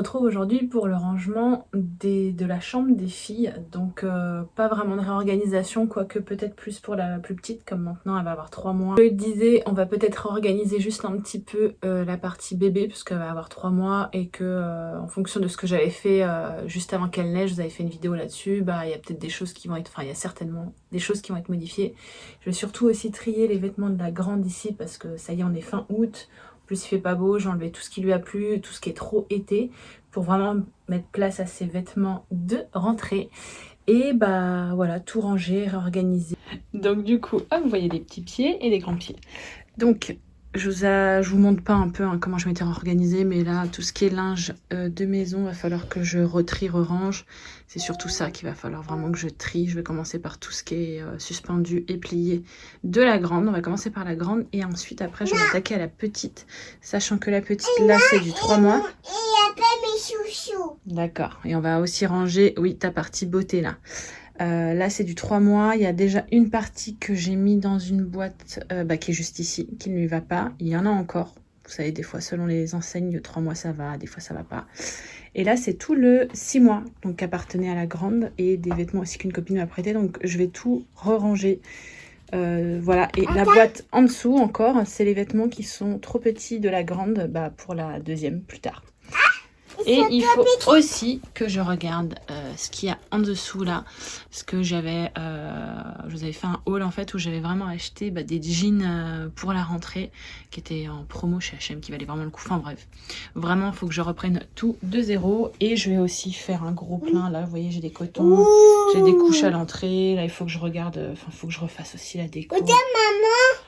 retrouve aujourd'hui pour le rangement de la chambre des filles. Donc pas vraiment de réorganisation, quoique peut-être plus pour la plus petite, comme maintenant elle va avoir 3 mois. Je le disais, on va peut-être réorganiser juste un petit peu la partie bébé, puisqu'elle va avoir 3 mois et que en fonction de ce que j'avais fait juste avant qu'elle naisse, je vous avais fait une vidéo là-dessus, bah il y a peut-être des choses qui vont être, enfin il y a certainement des choses qui vont être modifiées. Je vais surtout aussi trier les vêtements de la grande ici, parce que ça y est, on est fin août. En plus il fait pas beau, j'ai enlevé tout ce qui lui a plu, tout ce qui est trop été, pour vraiment mettre place à ses vêtements de rentrée. Et bah voilà, tout ranger, réorganiser. Donc du coup, hop, vous voyez les petits pieds et les grands pieds. Donc je vous montre pas un peu comment je m'étais organisée, mais là tout ce qui est linge de maison, va falloir que je retrie, range. C'est surtout ça qu'il va falloir vraiment que je trie. Je vais commencer par tout ce qui est suspendu et plié de la grande. On va commencer par la grande et ensuite après je vais attaquer à la petite, sachant que la petite là c'est du 3 mois. Et après mes chouchous. D'accord, et on va aussi ranger, oui, ta partie beauté là. Là c'est du 3 mois, il y a déjà une partie que j'ai mis dans une boîte qui est juste ici, qui ne lui va pas. Il y en a encore, vous savez, des fois selon les enseignes, 3 mois ça va, des fois ça va pas. Et là c'est tout le 6 mois, donc qui appartenait à la grande, et des vêtements aussi qu'une copine m'a prêté, donc je vais tout re-ranger. Voilà, et la boîte en dessous encore, c'est les vêtements qui sont trop petits de la grande, pour la deuxième plus tard. Et il faut aussi que je regarde ce qu'il y a en dessous là, parce que j'avais, je vous avais fait un haul en fait où j'avais vraiment acheté des jeans pour la rentrée qui étaient en promo chez H&M, qui valaient vraiment le coup. Enfin bref, vraiment il faut que je reprenne tout de zéro, et je vais aussi faire un gros plein là. Vous voyez, j'ai des cotons, j'ai des couches à l'entrée. Là il faut que je regarde, enfin il faut que je refasse aussi la déco. Regarde maman.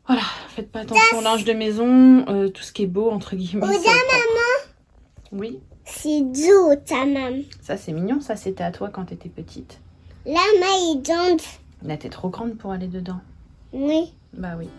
Voilà, faites pas attention au linge de maison, tout ce qui est beau entre guillemets. Regarde maman. Oui. C'est doux ta maman. Ça c'est mignon, ça c'était à toi quand t'étais petite. Là ma est grande. Là t'es trop grande pour aller dedans. Oui. Bah oui.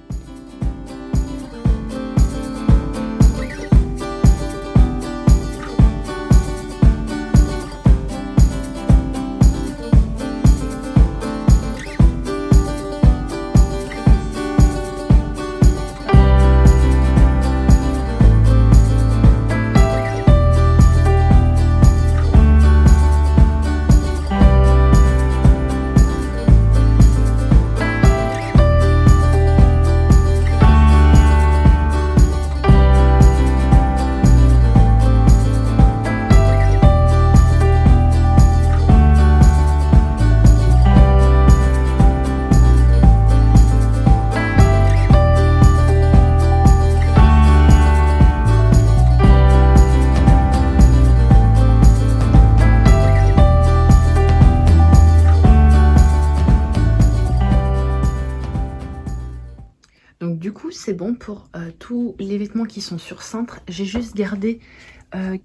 Donc du coup c'est bon pour tous les vêtements qui sont sur cintre. J'ai juste gardé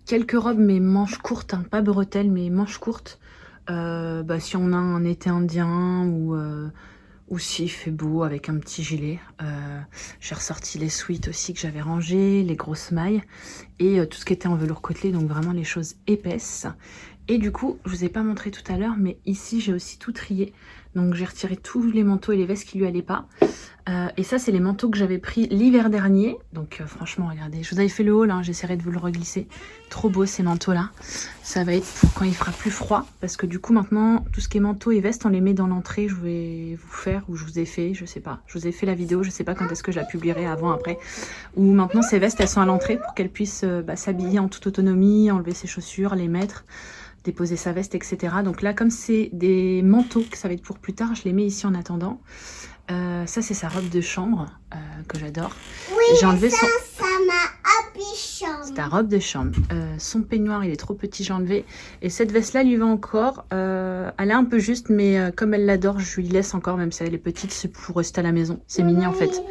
quelques robes mais manches courtes, pas bretelles mais manches courtes. Si on a un été indien ou s'il fait beau avec un petit gilet. J'ai ressorti les sweats aussi que j'avais rangés, les grosses mailles et tout ce qui était en velours côtelé, donc vraiment les choses épaisses. Et du coup, je vous ai pas montré tout à l'heure, mais ici j'ai aussi tout trié. Donc j'ai retiré tous les manteaux et les vestes qui lui allaient pas. Et ça c'est les manteaux que j'avais pris l'hiver dernier. Donc franchement regardez, je vous avais fait le haul, j'essaierai de vous le reglisser. Trop beau ces manteaux là. Ça va être pour quand il fera plus froid. Parce que du coup maintenant, tout ce qui est manteau et veste, on les met dans l'entrée. Je vais vous faire, ou je vous ai fait, je sais pas. Je vous ai fait la vidéo, je sais pas quand est-ce que je la publierai, avant, après. Ou maintenant ces vestes elles sont à l'entrée pour qu'elle puisse s'habiller en toute autonomie, enlever ses chaussures, les mettre, déposer sa veste, etc. Donc là, comme c'est des manteaux que ça va être pour plus tard, je les mets ici en attendant. Ça c'est sa robe de chambre que j'adore. Oui, j'ai enlevé ça m'a habillé. C'est ta robe de chambre. Son peignoir il est trop petit, j'ai enlevé. Et cette veste là lui va encore. Elle est un peu juste, mais comme elle l'adore, je lui laisse encore, même si elle est petite, c'est pour rester à la maison. C'est mignon en fait.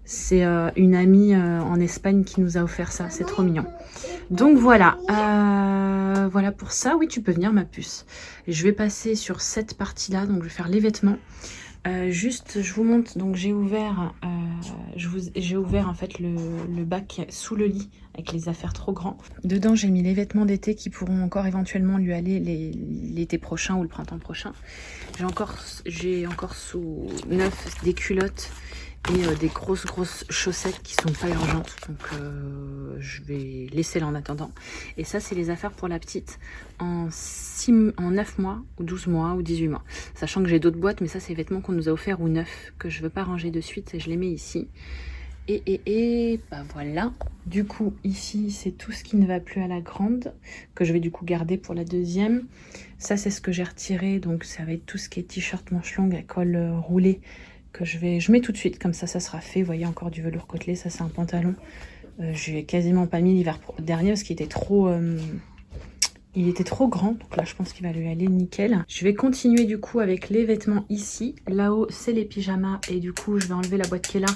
C'est une amie en Espagne qui nous a offert ça, c'est trop mignon. Donc voilà, voilà pour ça. Oui, tu peux venir ma puce. Je vais passer sur cette partie là, donc je vais faire les vêtements. Juste je vous montre, donc j'ai ouvert en fait le bac sous le lit avec les affaires trop grands. Dedans j'ai mis les vêtements d'été qui pourront encore éventuellement lui aller l'été prochain ou le printemps prochain. J'ai encore sous neuf des culottes et des grosses chaussettes qui sont pas urgentes, donc je vais laisser là en attendant. Et ça c'est les affaires pour la petite en 9 mois ou 12 mois ou 18 mois, sachant que j'ai d'autres boîtes, mais ça c'est les vêtements qu'on nous a offerts ou neufs que je veux pas ranger de suite et je les mets ici. Et bah voilà, du coup ici c'est tout ce qui ne va plus à la grande que je vais du coup garder pour la deuxième. Ça c'est ce que j'ai retiré, donc ça va être tout ce qui est t-shirt manche longue à col roulé que je mets tout de suite, comme ça sera fait. Vous voyez, encore du velours côtelé, ça c'est un pantalon. Je l'ai quasiment pas mis l'hiver dernier parce qu'il était trop grand, donc là je pense qu'il va lui aller nickel. Je vais continuer du coup avec les vêtements ici. Là-haut c'est les pyjamas et du coup je vais enlever la boîte qui est là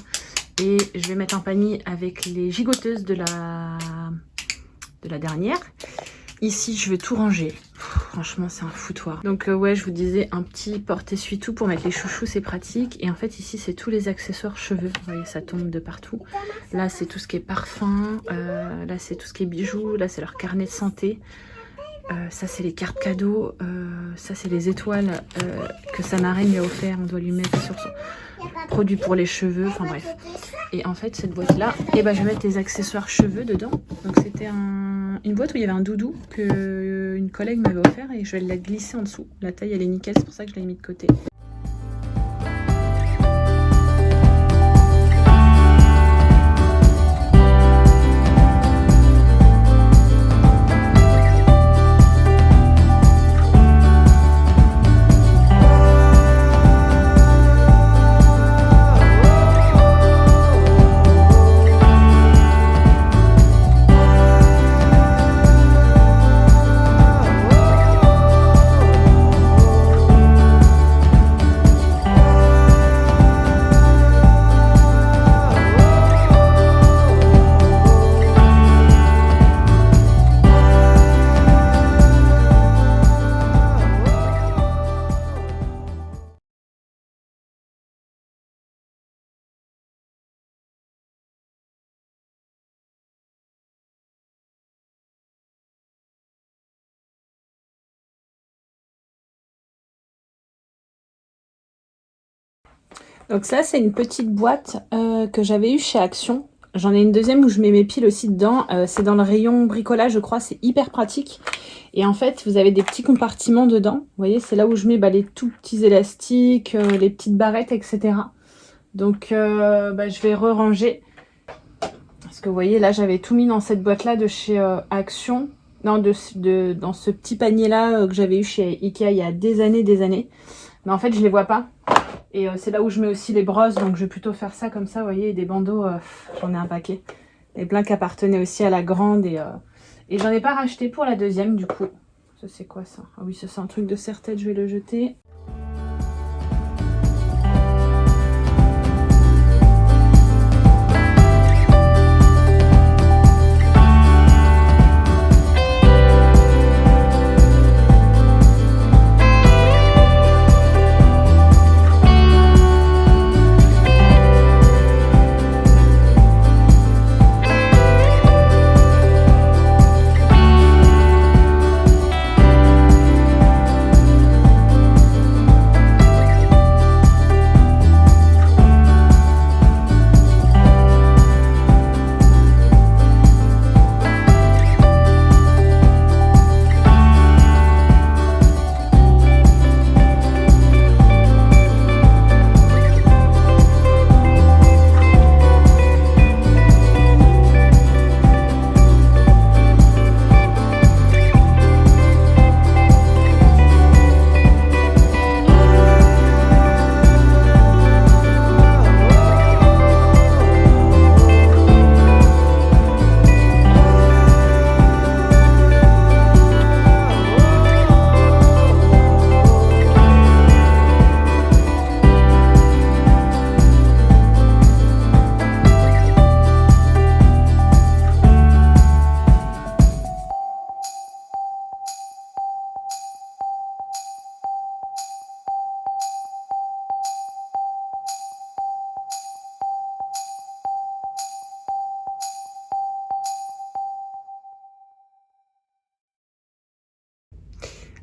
et je vais mettre un panier avec les gigoteuses de la dernière. Ici je vais tout ranger. Franchement c'est un foutoir. Donc ouais, je vous disais, un petit porte-essuie-tout pour mettre les chouchous, c'est pratique. Et en fait ici c'est tous les accessoires cheveux. Vous voyez, ça tombe de partout. Là c'est tout ce qui est parfum, là c'est tout ce qui est bijoux, là c'est leur carnet de santé. Ça c'est les cartes cadeaux, ça c'est les étoiles que sa marraine lui a offert. On doit lui mettre sur son produit pour les cheveux, enfin bref. Et en fait cette boîte là, et ben je vais mettre les accessoires cheveux dedans. Donc c'était une boîte où il y avait un doudou que une collègue m'avait offert et je vais la glisser en dessous. La taille elle est nickel, c'est pour ça que je l'ai mis de côté. Donc ça c'est une petite boîte que j'avais eue chez Action. J'en ai une deuxième où je mets mes piles aussi dedans. C'est dans le rayon bricolage je crois, c'est hyper pratique. Et en fait vous avez des petits compartiments dedans. Vous voyez, c'est là où je mets les tout petits élastiques, les petites barrettes, etc. Donc je vais re-ranger. Parce que vous voyez là j'avais tout mis dans cette boîte là de chez Action. Non, dans ce petit panier là que j'avais eu chez Ikea il y a des années. Mais en fait je les vois pas. Et c'est là où je mets aussi les brosses, donc je vais plutôt faire ça comme ça, vous voyez, et des bandeaux, j'en ai un paquet. Et plein qui appartenaient aussi à la grande, et j'en ai pas racheté pour la deuxième, du coup. Ça c'est quoi ça? Ah oui, ça c'est un truc de serre-tête, je vais le jeter.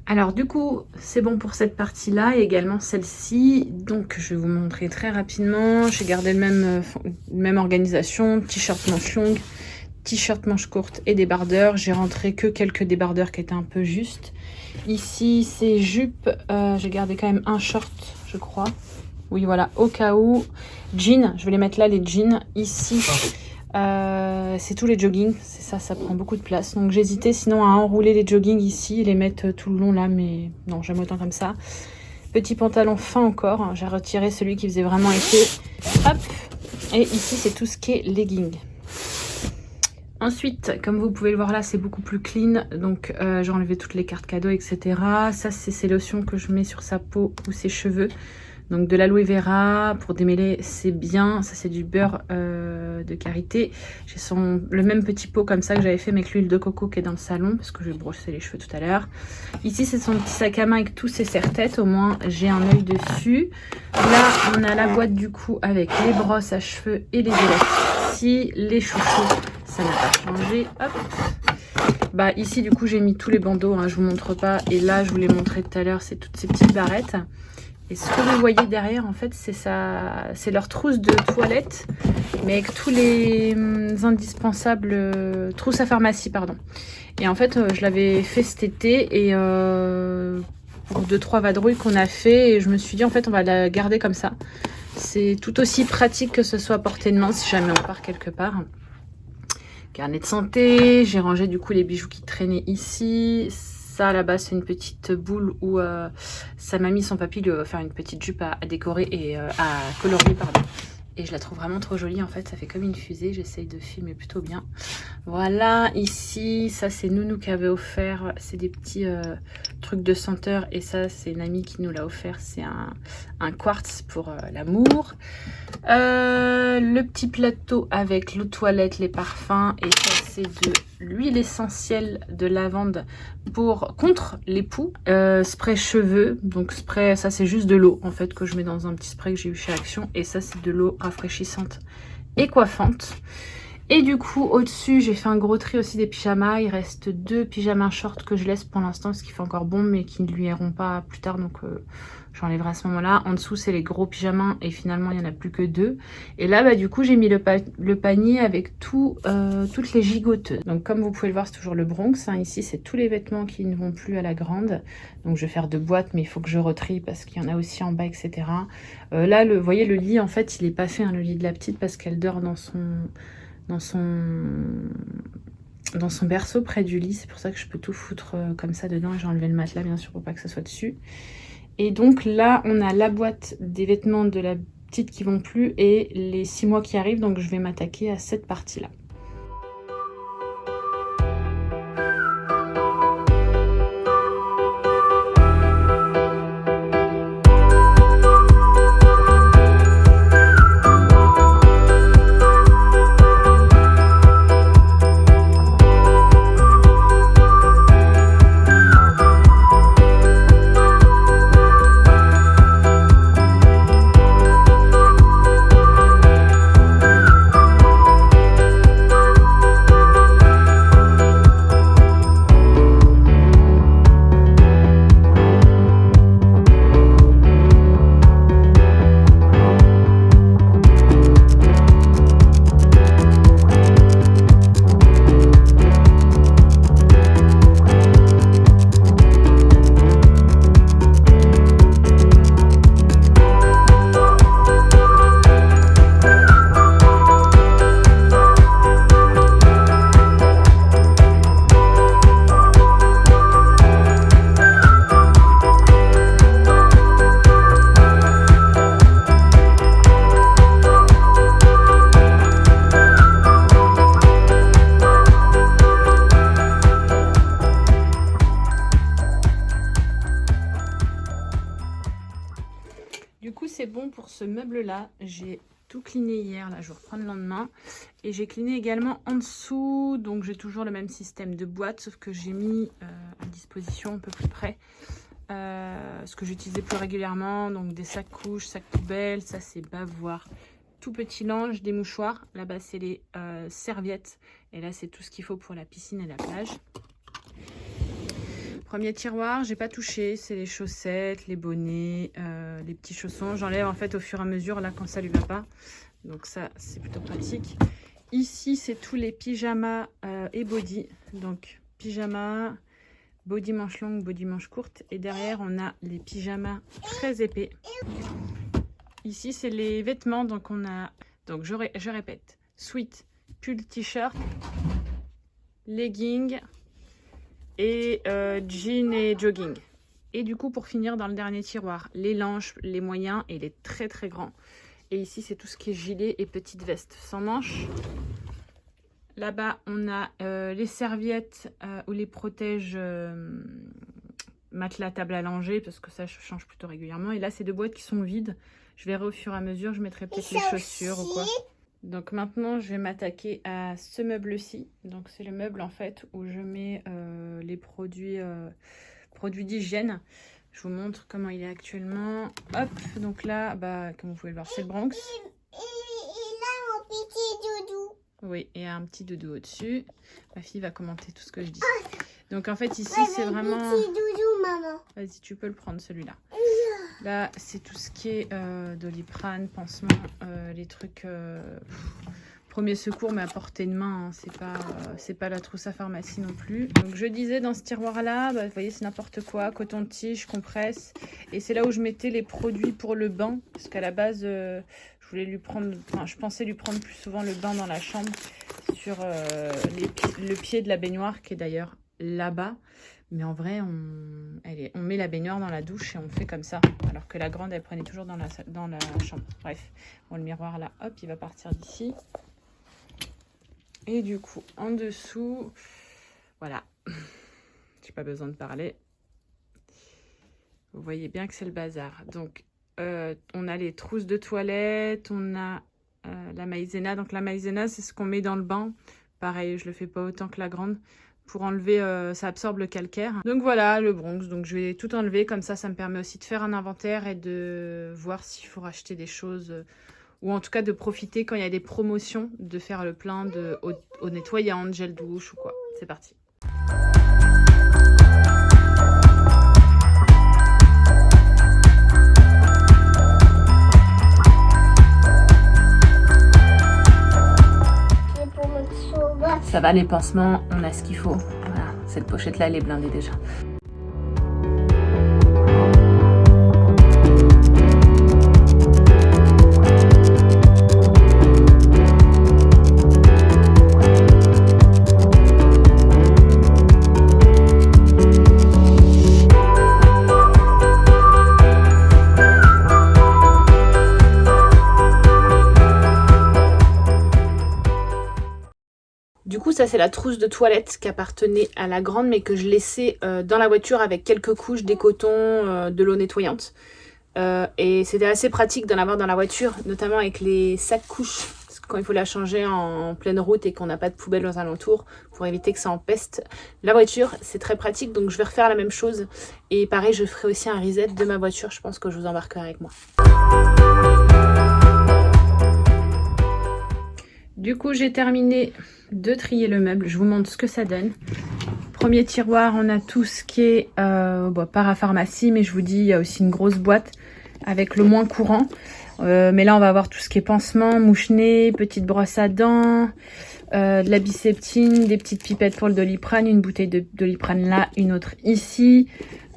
Alors du coup, c'est bon pour cette partie-là et également celle-ci. Donc je vais vous montrer très rapidement. J'ai gardé même organisation, t-shirt manche longue, t-shirt manche courte et débardeur. J'ai rentré que quelques débardeurs qui étaient un peu justes. Ici, c'est jupe. J'ai gardé quand même un short, je crois. Oui, voilà, au cas où. Jeans, je vais les mettre là, les jeans. Ici, c'est tous les joggings. C'est ça, ça prend beaucoup de place. Donc j'hésitais sinon à enrouler les joggings ici et les mettre tout le long là. Mais non, j'aime autant comme ça. Petit pantalon fin encore. J'ai retiré celui qui faisait vraiment été. Hop. Et ici, c'est tout ce qui est legging. Ensuite, comme vous pouvez le voir là, c'est beaucoup plus clean. Donc, j'ai enlevé toutes les cartes cadeaux, etc. Ça, c'est ces lotions que je mets sur sa peau ou ses cheveux. Donc, de l'aloe vera pour démêler, c'est bien. Ça, c'est du beurre de karité. J'ai le même petit pot comme ça que j'avais fait avec l'huile de coco qui est dans le salon parce que je vais brosser les cheveux tout à l'heure. Ici, c'est son petit sac à main avec tous ses serre-têtes. Au moins, j'ai un œil dessus. Là, on a la boîte du coup avec les brosses à cheveux et les élastiques. Les chouchous. Ça n'a pas changé. Hop. Bah ici du coup j'ai mis tous les bandeaux, hein, je vous montre pas. Et là je vous l'ai montré tout à l'heure, c'est toutes ces petites barrettes. Et ce que vous voyez derrière en fait c'est leur trousse de toilette. Mais avec tous les indispensables trousse à pharmacie pardon. Et en fait je l'avais fait cet été et pour 2-3 vadrouilles qu'on a fait. Et je me suis dit en fait on va la garder comme ça. C'est tout aussi pratique que ce soit à portée de main si jamais on part quelque part. Carnet de santé, j'ai rangé du coup les bijoux qui traînaient ici. Ça à la base c'est une petite boule où sa mamie, son papy lui a offert une petite jupe à décorer et à colorier pardon. Et je la trouve vraiment trop jolie en fait, ça fait comme une fusée, j'essaye de filmer plutôt bien. Voilà, ici, ça c'est Nounou qui avait offert, c'est des petits trucs de senteur et ça c'est une amie qui nous l'a offert, c'est un quartz pour l'amour. Le petit plateau avec l'eau de toilette, les parfums et ça c'est de l'huile essentielle de lavande contre les poux. Spray cheveux, donc spray, ça c'est juste de l'eau en fait que je mets dans un petit spray que j'ai eu chez Action et ça c'est de l'eau rafraîchissante et coiffante. Et du coup au-dessus j'ai fait un gros tri aussi des pyjamas. Il reste 2 pyjamas shorts que je laisse pour l'instant parce qu'il fait encore bon mais qui ne lui iront pas plus tard, donc j'enlèverai à ce moment là. En dessous c'est les gros pyjamas et finalement il n'y en a plus que 2. Et là bah du coup j'ai mis le panier avec toutes les gigoteuses. Donc comme vous pouvez le voir c'est toujours le Bronx, hein. Ici c'est tous les vêtements qui ne vont plus à la grande. Donc je vais faire 2 boîtes mais il faut que je retrie parce qu'il y en a aussi en bas, etc. Là vous voyez le lit en fait il n'est pas fait, hein, le lit de la petite, parce qu'elle dort dans son berceau près du lit. C'est pour ça que je peux tout foutre comme ça dedans. J'ai enlevé le matelas bien sûr pour pas que ça soit dessus. Et donc là on a la boîte des vêtements de la petite qui vont plus et les 6 mois qui arrivent, donc je vais m'attaquer à cette partie là. C'est bon pour ce meuble là. J'ai tout cleané hier, là je reprends le lendemain et j'ai cleané également en dessous. Donc j'ai toujours le même système de boîte sauf que j'ai mis à disposition un peu plus près ce que j'utilisais plus régulièrement, donc des sacs couches, sacs poubelles. Ça c'est bavoir, tout petit linge, des mouchoirs. Là-bas c'est les serviettes et là c'est tout ce qu'il faut pour la piscine et la plage. Premier tiroir, j'ai pas touché, c'est les chaussettes, les bonnets, les petits chaussons. J'enlève en fait au fur et à mesure là quand ça lui va pas. Donc ça, c'est plutôt pratique. Ici, c'est tous les pyjamas et body. Donc pyjama, body manche longue, body manche courte. Et derrière, on a les pyjamas très épais. Ici, c'est les vêtements. Donc on a, donc je répète, sweat, pull, t-shirt, leggings et jean et jogging. Et du coup, pour finir, dans le dernier tiroir, les larges, les moyens et les très très grands. Et ici, c'est tout ce qui est gilet et petite veste sans manches. Là-bas, on a les serviettes ou les protèges matelas, table à langer, parce que ça, je change plutôt régulièrement. Et là, c'est 2 boîtes qui sont vides. Je verrai au fur et à mesure. Je mettrai peut-être les chaussures ou quoi. Donc maintenant, je vais m'attaquer à ce meuble-ci. Donc c'est le meuble, en fait, où je mets les produits d'hygiène. Je vous montre comment il est actuellement. Hop, donc là, bah, comme vous pouvez le voir, c'est le Bronx. Il a mon petit doudou. Oui, et un petit doudou au-dessus. Ma fille va commenter tout ce que je dis. Donc en fait, ici, c'est vraiment... Petit doudou, maman. Vas-y, tu peux le prendre, celui-là. Là, c'est tout ce qui est Doliprane, pansement, les trucs... premier secours, mais à portée de main, hein. C'est pas la trousse à pharmacie non plus. Donc je disais, dans ce tiroir-là, bah, vous voyez, c'est n'importe quoi, coton-tige, compresse. Et c'est là où je mettais les produits pour le bain, parce qu'à la base, je voulais lui prendre, enfin, je pensais lui prendre plus souvent le bain dans la chambre, sur le pied de la baignoire, qui est d'ailleurs là-bas. Mais en vrai, on met la baignoire dans la douche et on fait comme ça. Alors que la grande, elle prenait toujours dans la chambre. Bref, bon, le miroir là, hop, il va partir d'ici. Et du coup, en dessous, voilà, j'ai pas besoin de parler. Vous voyez bien que c'est le bazar. Donc, on a les trousses de toilette, on a la maïzena. Donc, la maïzena, c'est ce qu'on met dans le bain. Pareil, je le fais pas autant que la grande. Pour enlever, ça absorbe le calcaire. Donc voilà, le Bronx. Donc, je vais tout enlever. Comme ça me permet aussi de faire un inventaire et de voir s'il faut racheter des choses... ou en tout cas de profiter quand il y a des promotions, de faire le plein de eau nettoyante, gel douche ou quoi. C'est parti. Ça va, les pansements, on a ce qu'il faut. Voilà, cette pochette-là, elle est blindée déjà. Du coup, ça c'est la trousse de toilette qui appartenait à la grande, mais que je laissais dans la voiture avec quelques couches, des cotons, de l'eau nettoyante. Et c'était assez pratique d'en avoir dans la voiture, notamment avec les sacs couches, parce que quand il faut la changer en pleine route et qu'on n'a pas de poubelle aux alentours, pour éviter que ça empeste la voiture, c'est très pratique. Donc je vais refaire la même chose. Et pareil, je ferai aussi un reset de ma voiture, je pense que je vous embarquerai avec moi. Du coup, j'ai terminé de trier le meuble. Je vous montre ce que ça donne. Premier tiroir, on a tout ce qui est parapharmacie, mais je vous dis, il y a aussi une grosse boîte avec le moins courant. Mais là, on va avoir tout ce qui est pansement, mouche-nez, petite brosse à dents, de la biceptine, des petites pipettes pour le Doliprane, une bouteille de Doliprane là, une autre ici,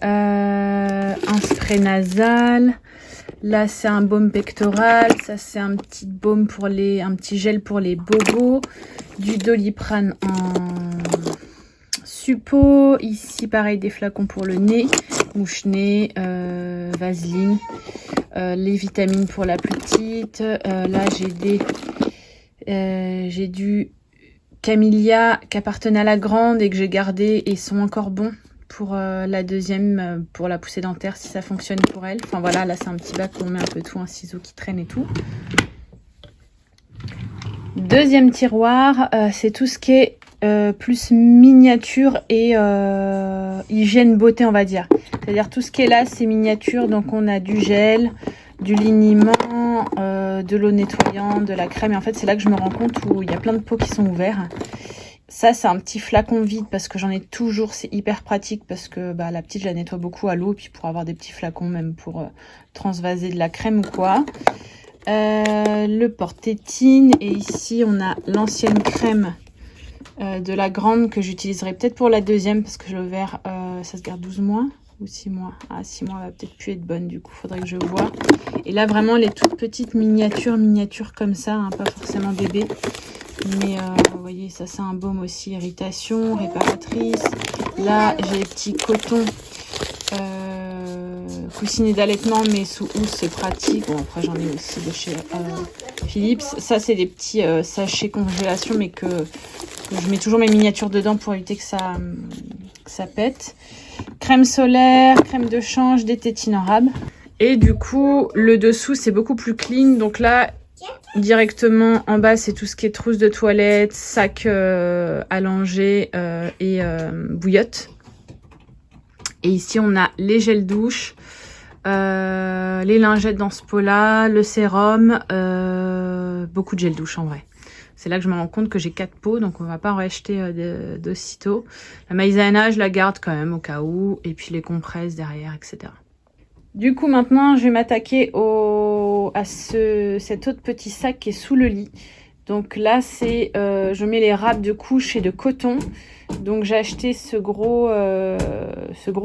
un spray nasal. Là, c'est un baume pectoral. Ça, c'est un petit baume pour un petit gel pour les bobos. Du Doliprane en suppo. Ici, pareil, des flacons pour le nez. Mouche-nez, vaseline. Les vitamines pour la plus petite. Là, j'ai du Camellia qui appartenait à la grande et que j'ai gardé et sont encore bons. Pour la deuxième, pour la poussée dentaire, si ça fonctionne pour elle. Enfin voilà, là c'est un petit bac où on met un peu tout, un ciseau qui traîne et tout. Deuxième tiroir, c'est tout ce qui est plus miniature et hygiène beauté, on va dire. C'est-à-dire tout ce qui est là, c'est miniature. Donc on a du gel, du liniment, de l'eau nettoyante, de la crème. Et en fait, c'est là que je me rends compte où il y a plein de pots qui sont ouverts. Ça, c'est un petit flacon vide parce que j'en ai toujours. C'est hyper pratique parce que bah, la petite, je la nettoie beaucoup à l'eau. Puis pour avoir des petits flacons, même pour transvaser de la crème ou quoi. Le porte-tétine. Et ici, on a l'ancienne crème de la grande que j'utiliserai peut-être pour la deuxième. Parce que le verre, ça se garde 12 mois ou 6 mois. Ah, 6 mois va peut-être plus être bonne. Du coup, faudrait que je vois. Et là, vraiment, les toutes petites miniatures comme ça. Hein, pas forcément bébé. Mais vous voyez, ça c'est un baume aussi, irritation, réparatrice. Là, j'ai les petits cotons coussinets d'allaitement, mais sous housse, c'est pratique. Bon, après j'en ai aussi de chez Philips. Ça, c'est des petits sachets congélation, mais que je mets toujours mes miniatures dedans pour éviter que ça pète. Crème solaire, crème de change, des tétines en rab. Et du coup, le dessous, c'est beaucoup plus clean. Donc là, directement en bas, c'est tout ce qui est trousse de toilette, sac à langer et bouillotte. Et ici, on a les gels douche, les lingettes dans ce pot-là, le sérum, beaucoup de gel douche en vrai. C'est là que je me rends compte que j'ai 4 pots, donc on va pas en racheter d'aussitôt. La maïzena, je la garde quand même au cas où, et puis les compresses derrière, etc. Du coup, maintenant, je vais m'attaquer à cet autre petit sac qui est sous le lit. Donc là, c'est je mets les râpes de couche et de coton. Donc j'ai acheté ce gros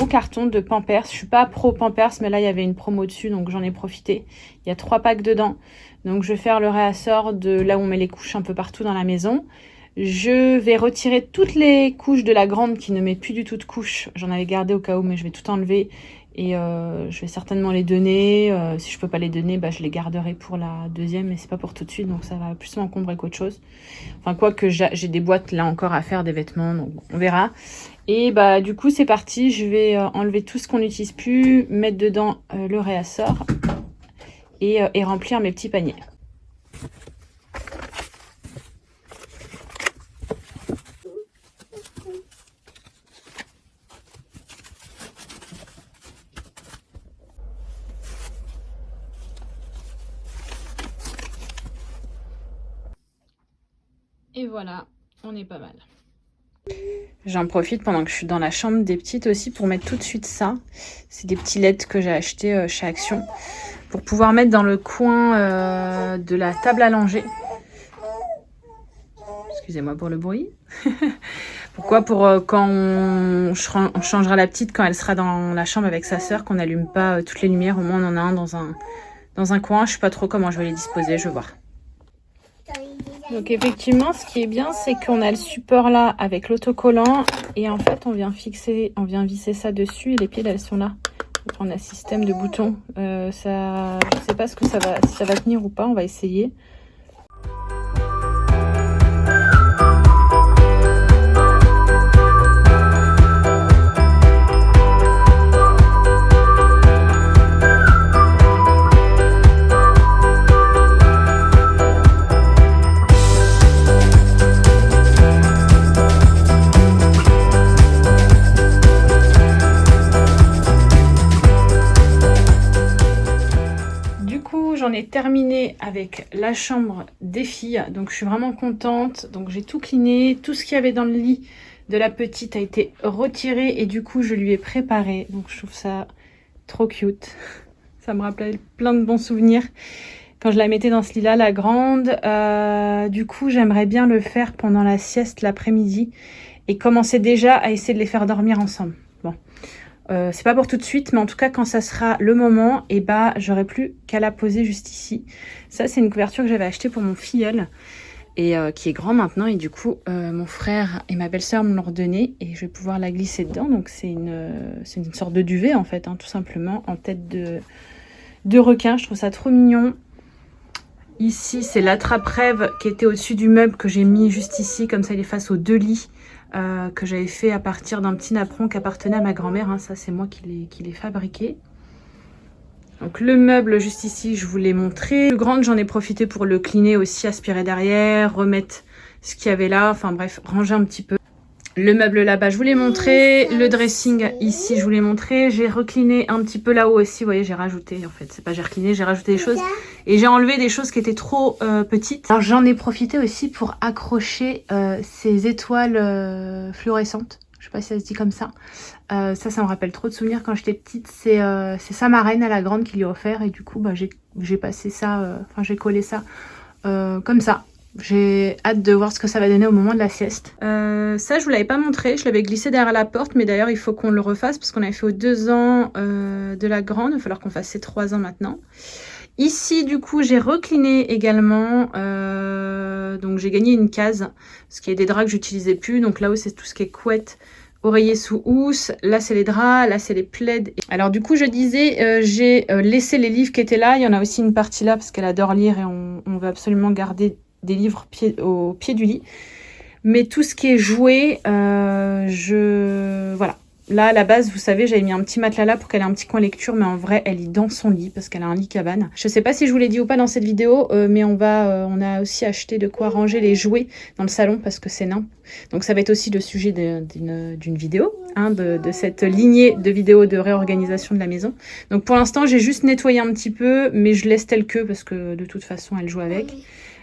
carton de Pampers. Je suis pas pro Pampers, mais là, il y avait une promo dessus, donc j'en ai profité. Il y a 3 packs dedans. Donc je vais faire le réassort de là où on met les couches un peu partout dans la maison. Je vais retirer toutes les couches de la grande qui ne met plus du tout de couches. J'en avais gardé au cas où, mais je vais tout enlever. Et je vais certainement les donner. Si je peux pas les donner, bah, je les garderai pour la deuxième, mais c'est pas pour tout de suite, donc ça va plus m'encombrer qu'autre chose. Enfin, quoi que j'ai des boîtes là encore à faire, des vêtements, donc on verra. Et bah du coup c'est parti, je vais enlever tout ce qu'on n'utilise plus, mettre dedans le réassort et remplir mes petits paniers. Et voilà, on est pas mal. J'en profite pendant que je suis dans la chambre des petites aussi pour mettre tout de suite ça. C'est des petits LED que j'ai achetés chez Action pour pouvoir mettre dans le coin de la table à langer. Excusez-moi pour le bruit. Pourquoi? Pour quand on changera la petite, quand elle sera dans la chambre avec sa sœur, qu'on n'allume pas toutes les lumières. Au moins on en a un dans un coin. Je sais pas trop comment je vais les disposer, je vais voir. Donc effectivement, ce qui est bien, c'est qu'on a le support là avec l'autocollant et en fait, on vient visser ça dessus et les pieds, elles sont là. Donc, on a un système de boutons. Je sais pas si ça va tenir ou pas, on va essayer. J'en ai terminé avec la chambre des filles, donc je suis vraiment contente. Donc j'ai tout cleané, tout ce qu'il y avait dans le lit de la petite a été retiré et du coup je lui ai préparé. Donc je trouve ça trop cute, ça me rappelle plein de bons souvenirs quand je la mettais dans ce lit là, la grande. Du coup j'aimerais bien le faire pendant la sieste l'après-midi et commencer déjà à essayer de les faire dormir ensemble. Bon. C'est pas pour tout de suite, mais en tout cas quand ça sera le moment, et bah j'aurai plus qu'à la poser juste ici. Ça c'est une couverture que j'avais achetée pour mon filleul et qui est grand maintenant, et du coup mon frère et ma belle-sœur me l'ont redonné et je vais pouvoir la glisser dedans. Donc c'est une sorte de duvet en fait, hein, tout simplement en tête de requin. Je trouve ça trop mignon. Ici c'est l'attrape-rêve qui était au-dessus du meuble que j'ai mis juste ici, comme ça il est face aux 2 lits. Que j'avais fait à partir d'un petit napperon qui appartenait à ma grand-mère, hein. Ça c'est moi qui l'ai fabriqué. Donc le meuble juste ici, je vous l'ai montré. Plus grande, j'en ai profité pour le cleaner aussi, aspirer derrière, remettre ce qu'il y avait là, enfin bref, ranger un petit peu. Le meuble là-bas, je vous l'ai montré. Le dressing ici, je vous l'ai montré. J'ai recliné un petit peu là-haut aussi. Vous voyez, j'ai rajouté, en fait, c'est pas j'ai recliné, j'ai rajouté des choses. Et j'ai enlevé des choses qui étaient trop petites. Alors j'en ai profité aussi pour accrocher ces étoiles fluorescentes. Je sais pas si ça se dit comme ça. Ça me rappelle trop de souvenirs quand j'étais petite. C'est sa marraine à la grande qui lui a offert. Et du coup, bah, j'ai passé ça, j'ai collé ça comme ça. J'ai hâte de voir ce que ça va donner au moment de la sieste. Ça, je vous l'avais pas montré. Je l'avais glissé derrière la porte. Mais d'ailleurs, il faut qu'on le refasse parce qu'on avait fait aux 2 ans de la grande. Il va falloir qu'on fasse ses 3 ans maintenant. Ici, du coup, j'ai recliné également. Donc, j'ai gagné une case. Parce qu'il y a des draps que j'utilisais plus. Donc, là-haut, c'est tout ce qui est couette, oreiller sous housse. Là, c'est les draps. Là, c'est les plaids. Alors, du coup, je disais, j'ai laissé les livres qui étaient là. Il y en a aussi une partie là parce qu'elle adore lire et on veut absolument garder des livres au pied du lit. Mais tout ce qui est jouet, voilà. Là, à la base, vous savez, j'avais mis un petit matelas là pour qu'elle ait un petit coin lecture, mais en vrai, elle lit dans son lit parce qu'elle a un lit cabane. Je sais pas si je vous l'ai dit ou pas dans cette vidéo, mais on a aussi acheté de quoi ranger les jouets dans le salon parce que c'est nain. Donc ça va être aussi le sujet d'une vidéo, hein, de cette lignée de vidéos de réorganisation de la maison. Donc pour l'instant, j'ai juste nettoyé un petit peu, mais je laisse tel que parce que de toute façon, elle joue avec.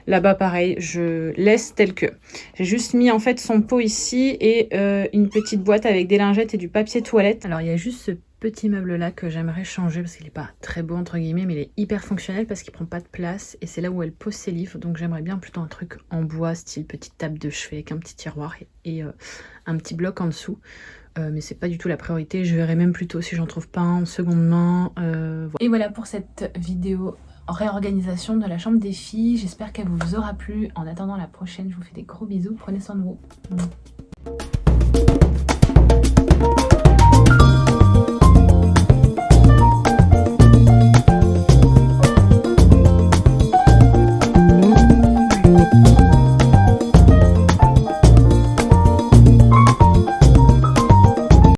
Là-bas, pareil, je laisse tel que. J'ai juste mis en fait son pot ici et une petite boîte avec des lingettes et du papier toilette. Alors, il y a juste ce petit meuble-là que j'aimerais changer parce qu'il n'est pas très beau, entre guillemets, mais il est hyper fonctionnel parce qu'il prend pas de place. Et c'est là où elle pose ses livres. Donc, j'aimerais bien plutôt un truc en bois, style petite table de chevet avec un petit tiroir et un petit bloc en dessous. Mais c'est pas du tout la priorité. Je verrai même plutôt si j'en trouve pas un en seconde main. Voilà. Et voilà pour cette vidéo réorganisation de la chambre des filles. J'espère qu'elle vous aura plu. En attendant la prochaine, je vous fais des gros bisous. Prenez soin de vous.